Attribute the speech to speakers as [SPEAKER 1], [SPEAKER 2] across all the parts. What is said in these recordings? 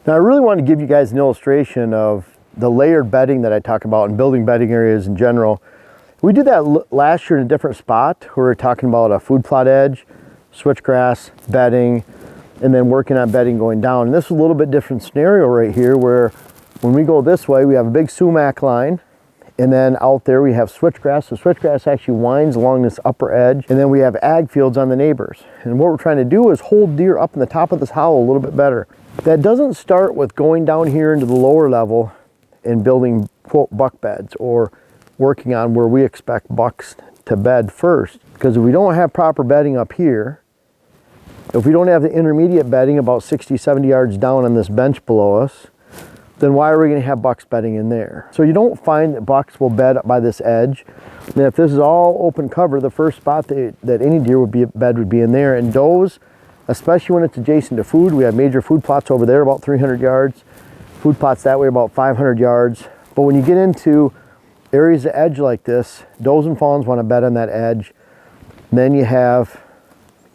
[SPEAKER 1] Now I really want to give you guys an illustration of the layered bedding that I talk about and building bedding areas in general. We did that last year in a different spot. We were talking about a food plot edge, switchgrass, bedding, and then working on bedding going down. And this is a little bit different scenario right here where when we go this way, we have a big sumac line, and then out there we have switchgrass. The switchgrass actually winds along this upper edge, and then we have ag fields on the neighbors. And what we're trying to do is hold deer up in the top of this hollow a little bit better. That doesn't start with going down here into the lower level and building, quote, buck beds or working on where we expect bucks to bed first. Because if we don't have proper bedding up here, if we don't have the intermediate bedding about 60, 70 yards down on this bench below us, then why are we going to have bucks bedding in there? So you don't find that bucks will bed up by this edge. And if this is all open cover, the first spot that any deer would be in there. And does, especially when it's adjacent to food, we have major food plots over there about 300 yards. Food plots that way about 500 yards. But when you get into areas of edge like this, does and fawns want to bed on that edge. And then you have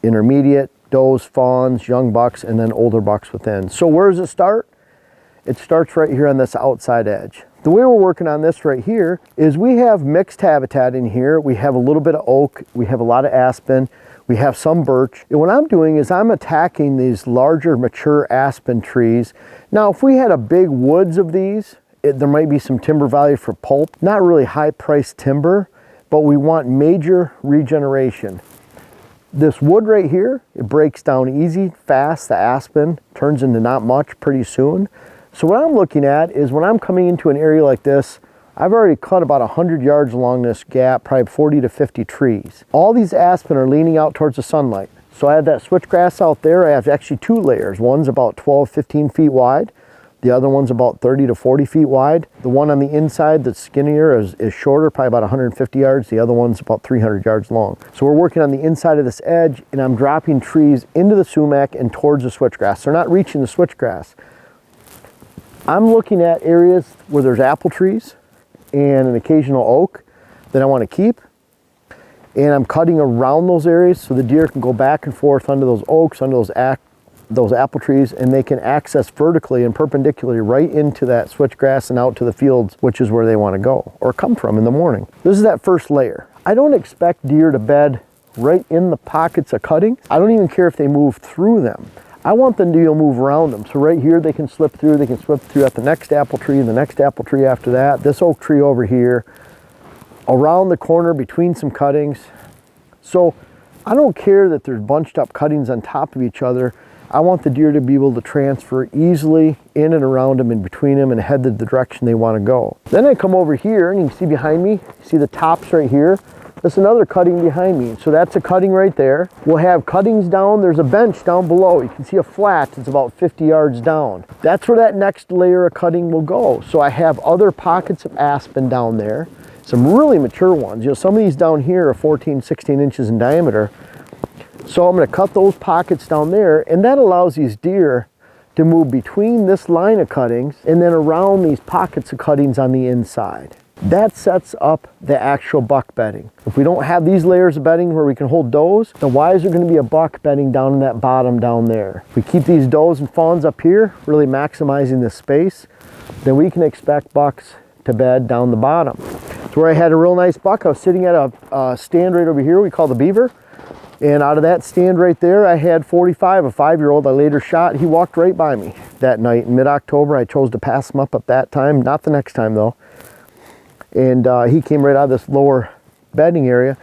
[SPEAKER 1] intermediate, does, fawns, young bucks, and then older bucks within. So where does it start? It starts right here on this outside edge. The way we're working on this right here is we have mixed habitat in here. We have a little bit of oak, we have a lot of aspen, we have some birch. And what I'm doing is I'm attacking these larger mature aspen trees. Now, if we had a big woods of these, there might be some timber value for pulp. Not really high priced timber, but we want major regeneration. This wood right here, it breaks down easy, fast. The aspen turns into not much pretty soon. So what I'm looking at is when I'm coming into an area like this, I've already cut about 100 yards along this gap, probably 40 to 50 trees. All these aspen are leaning out towards the sunlight. So I have that switchgrass out there. I have actually two layers. One's about 12, 15 feet wide. The other one's about 30 to 40 feet wide. The one on the inside that's skinnier is shorter, probably about 150 yards. The other one's about 300 yards long. So we're working on the inside of this edge, and I'm dropping trees into the sumac and towards the switchgrass. They're not reaching the switchgrass. I'm looking at areas where there's apple trees and an occasional oak that I want to keep. And I'm cutting around those areas so the deer can go back and forth under those oaks, under those apple trees, and they can access vertically and perpendicularly right into that switchgrass and out to the fields, which is where they want to go or come from in the morning. This is that first layer. I don't expect deer to bed right in the pockets of cutting. I don't even care if they move through them. I want them to move around them. So right here, they can slip through at the next apple tree, the next apple tree after that, this oak tree over here, around the corner between some cuttings. So I don't care that there's bunched up cuttings on top of each other. I want the deer to be able to transfer easily in and around them, in between them, and head the direction they want to go. Then I come over here, and you can see behind me, see the tops right here? There's another cutting behind me. So that's a cutting right there. We'll have cuttings down. There's a bench down below. You can see a flat. It's about 50 yards down. That's where that next layer of cutting will go. So I have other pockets of aspen down there. Some really mature ones. You know, some of these down here are 14, 16 inches in diameter. So I'm going to cut those pockets down there, and that allows these deer to move between this line of cuttings and then around these pockets of cuttings on the inside. That sets up the actual buck bedding. If we don't have these layers of bedding where we can hold does, then why is there going to be a buck bedding down in that bottom down there? If we keep these does and fawns up here, really maximizing the space, then we can expect bucks to bed down the bottom. It's where I had a real nice buck. I was sitting at a stand right over here we call the beaver. And out of that stand right there, I had 45, a 5-year-old I later shot. He walked right by me that night in mid-October. I chose to pass him up at that time, not the next time though. And he came right out of this lower bedding area,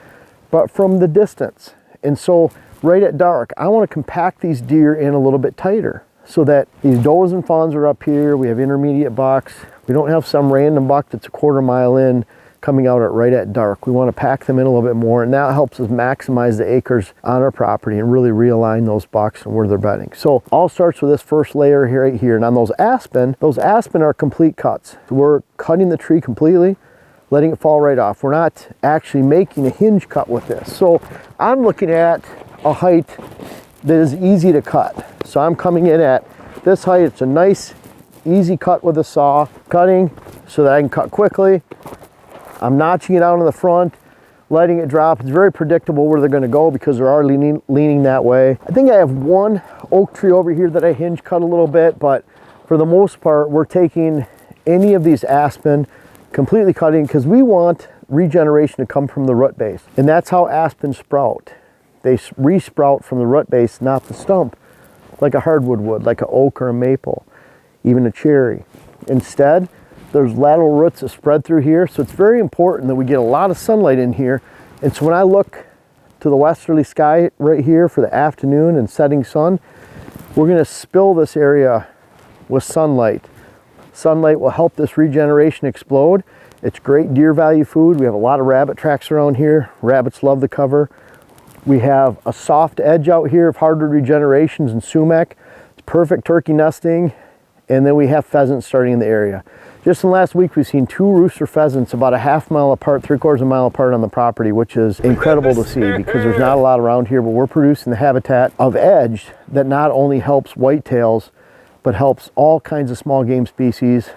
[SPEAKER 1] but from the distance. And so right at dark, I want to compact these deer in a little bit tighter so that these does and fawns are up here. We have intermediate bucks. We don't have some random buck that's a quarter mile in coming out at right at dark. We want to pack them in a little bit more, and that helps us maximize the acres on our property and really realign those bucks and where they're bedding. So all starts with this first layer here, right here. And on those aspen are complete cuts. So we're cutting the tree completely, letting it fall right off. We're not actually making a hinge cut with this. So I'm looking at a height that is easy to cut. So I'm coming in at this height. It's a nice, easy cut with a saw, cutting so that I can cut quickly. I'm notching it out in the front, letting it drop. It's very predictable where they're going to go because they are leaning that way. I think I have one oak tree over here that I hinge cut a little bit, but For the most part, we're taking any of these aspen, completely cutting, because we want regeneration to come from the root base. And that's how aspen sprout. They re-sprout from the root base, not the stump, like a hardwood would, like an oak or a maple, even a cherry. Instead, there's lateral roots that spread through here, so it's very important that we get a lot of sunlight in here. And so when I look to the westerly sky right here for the afternoon and setting sun, we're going to spill this area with sunlight. Sunlight will help this regeneration explode. It's great deer value food. We have a lot of rabbit tracks around here. Rabbits love the cover. We have a soft edge out here of hardwood regenerations and sumac. It's perfect turkey nesting. And then we have pheasants starting in the area. Just in the last week, we've seen 2 rooster pheasants about a half mile apart, 3/4 mile apart on the property, which is incredible to see because there's not a lot around here, but we're producing the habitat of edge that not only helps whitetails, but helps all kinds of small game species,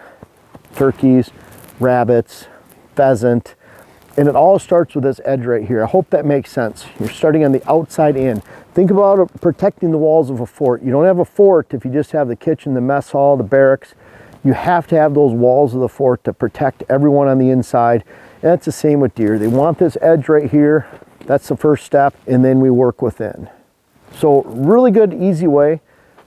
[SPEAKER 1] turkeys, rabbits, pheasant, and it all starts with this edge right here. I hope that makes sense. You're starting on the outside in. Think about protecting the walls of a fort. You don't have a fort if you just have the kitchen, the mess hall, the barracks. You have to have those walls of the fort to protect everyone on the inside. And that's the same with deer. They want this edge right here. That's the first step, and then we work within. So really good, easy way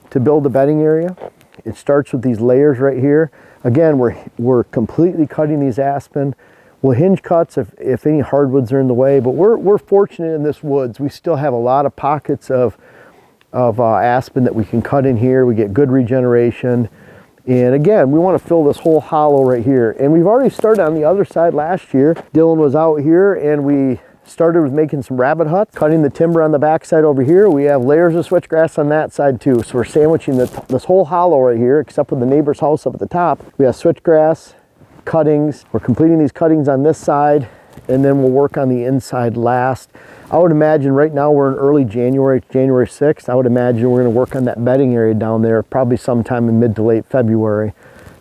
[SPEAKER 1] to build a bedding area. It starts with these layers right here. Again, we're completely cutting these aspen. We'll hinge cuts if any hardwoods are in the way, but we're fortunate in this woods. We still have a lot of pockets of aspen that we can cut in here. We get good regeneration. And again, we want to fill this whole hollow right here. And we've already started on the other side last year. Dylan was out here and we started with making some rabbit huts, cutting the timber on the back side over here. We have layers of switchgrass on that side too. So we're sandwiching this whole hollow right here, except with the neighbor's house up at the top. We have switchgrass, cuttings. We're completing these cuttings on this side, and then we'll work on the inside last. I would imagine right now we're in early January, January 6th. I would imagine we're going to work on that bedding area down there probably sometime in mid to late February,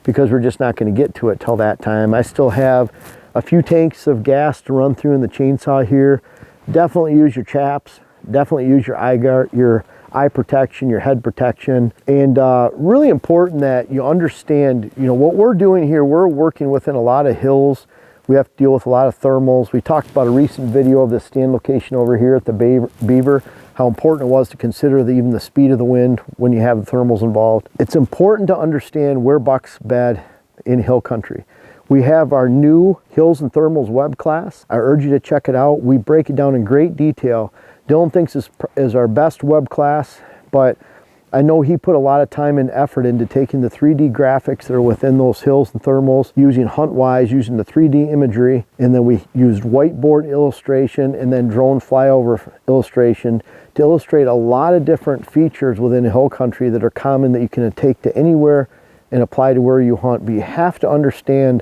[SPEAKER 1] because we're just not going to get to it till that time. I still have a few tanks of gas to run through in the chainsaw here. Definitely use your chaps. Definitely use your eye guard, your eye protection, your head protection. And really important that you understand, you know, what we're doing here, we're working within a lot of hills. We have to deal with a lot of thermals. We talked about a recent video of this stand location over here at the Beaver, how important it was to consider even the speed of the wind when you have the thermals involved. It's important to understand where bucks bed in hill country. We have our new Hills and Thermals web class. I urge you to check it out. We break it down in great detail. Dylan thinks this is our best web class, but I know he put a lot of time and effort into taking the 3D graphics that are within those hills and thermals, using HuntWise, using the 3D imagery, and then we used whiteboard illustration and then drone flyover illustration to illustrate a lot of different features within hill country that are common that you can take to anywhere and apply to where you hunt. But you have to understand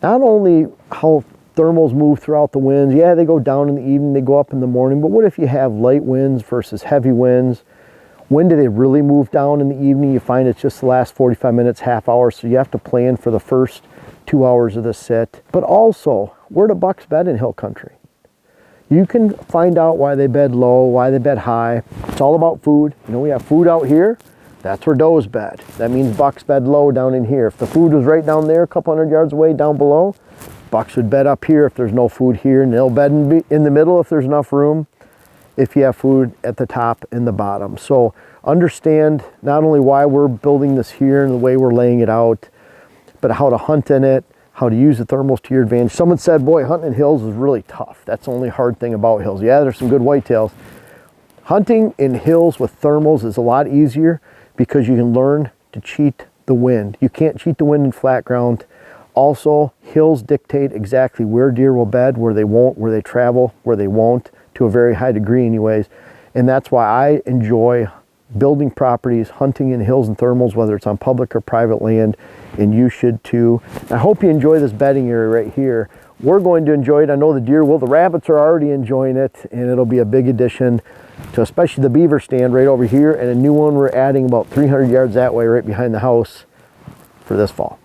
[SPEAKER 1] not only how thermals move throughout the winds. Yeah, they go down in the evening, they go up in the morning, but what if you have light winds versus heavy winds? When do they really move down in the evening? You find it's just the last 45 minutes, half hour, so you have to plan for the first 2 hours of the sit. But also, where do bucks bed in hill country? You can find out why they bed low, why they bed high. It's all about food. You know, we have food out here. That's where does bed. That means bucks bed low down in here. If the food was right down there, a couple hundred yards away down below, bucks would bed up here if there's no food here, and they'll bed in the middle if there's enough room, if you have food at the top and the bottom. So understand not only why we're building this here and the way we're laying it out, but how to hunt in it, how to use the thermals to your advantage. Someone said, boy, hunting in hills is really tough. That's the only hard thing about hills. Yeah, there's some good whitetails. Hunting in hills with thermals is a lot easier because you can learn to cheat the wind. You can't cheat the wind in flat ground. Also, hills dictate exactly where deer will bed, where they won't, where they travel, where they won't, to a very high degree anyways. And that's why I enjoy building properties, hunting in hills and thermals, whether it's on public or private land, and you should too. I hope you enjoy this bedding area right here. We're going to enjoy it. I know the deer will. The rabbits are already enjoying it, and it'll be a big addition to especially the beaver stand right over here, and a new one we're adding about 300 yards that way right behind the house for this fall.